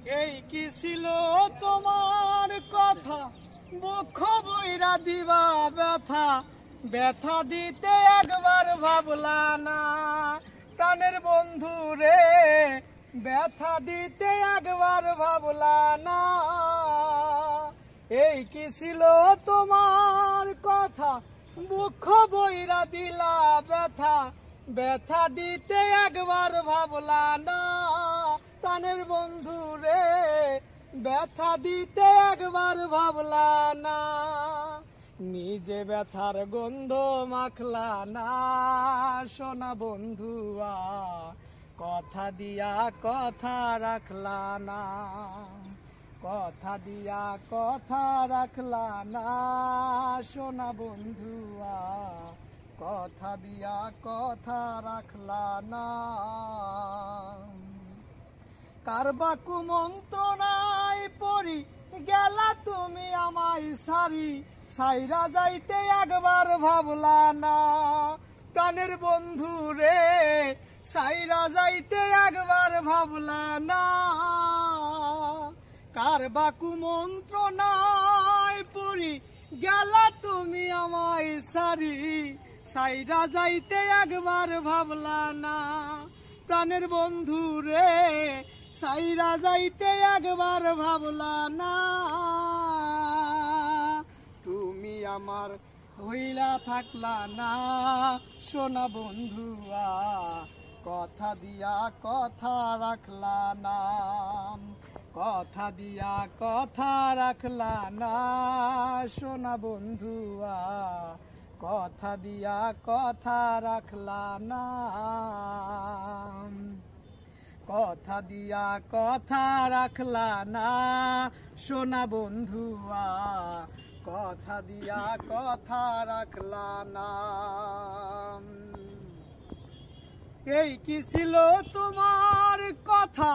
এই কি ছিল তোমার কথা, মুখ বইরা দিবা ব্যথা, ব্যথা দিতে একবার ভাবলা না প্রাণের বন্ধু রে, ব্যথা দিতে একবার ভাবলা না। এই কি ছিল তোমার কথা, মুখ বইরা দিলা ব্যথা, ব্যথা দিতে একবার ভাবলা না প্রাণের বন্ধু রে, ব্যথা দিতে একবার ভাবলা না। নিজে ব্যথার গন্ধ মাখলা না সোনা বন্ধুয়া, কথা দিয়া কথা রাখলা না, কথা দিয়া কথা রাখলা না সোনা বন্ধুয়া, কথা দিয়া কথা রাখলা না। কারবা কুমন্ত্রণায় পড়ি গেলা তুমি আমায় সারি, সাইরা যাইতে একবার ভাবলা না প্রাণের বন্ধু রে, সাইরা যাইতে একবার ভাবলা না। কারবা কুমন্ত্রণায় পড়ি গেলা তুমি আমায় সারি, সাইরা যাইতে একবার ভাবলা না প্রাণের বন্ধু রে, সাইরা যাইতে একবার ভাবলা না। তুমি আমার হইলা থাকলা না সোনা বন্ধুয়া, কথা দিয়া কথা রাখলা না, কথা দিয়া কথা রাখলা না সোনা বন্ধুয়া, কথা দিয়া কথা রাখলা না, কথা দিয়া কথা রাখলা না সোনা বন্ধুয়া, কথা দিয়া কথা রাখলা না। এই কি ছিল তোমার কথা,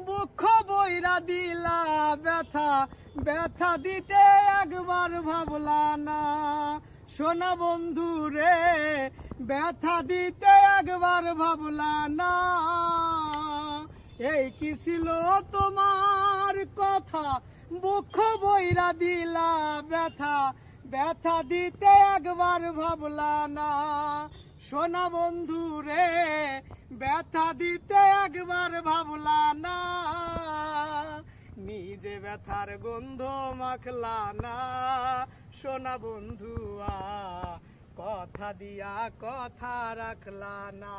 মুখ বইরা দিলা ব্যথা, ব্যথা দিতে একবার ভাবলা না সোনা বন্ধু রে, ব্যথা দিতে একবার ভাবলা না। এই কি ছিল তোমার কথা, মুখ বইরা দিলা ব্যথা, ব্যথা দিতে একবার ভাবলা না সোনা বন্ধু রে, ব্যথা দিতে একবার ভাবলা না। নিজে ব্যথার গন্ধ মাখলা না সোনা বন্ধুয়া, কথা দিয়া কথা রাখলা না,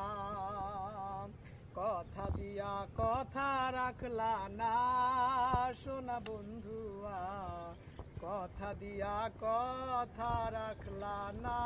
কথা দিয়া কথা রাখলা না সোনা বন্ধুয়া, কথা দিয়া কথা রাখলা না।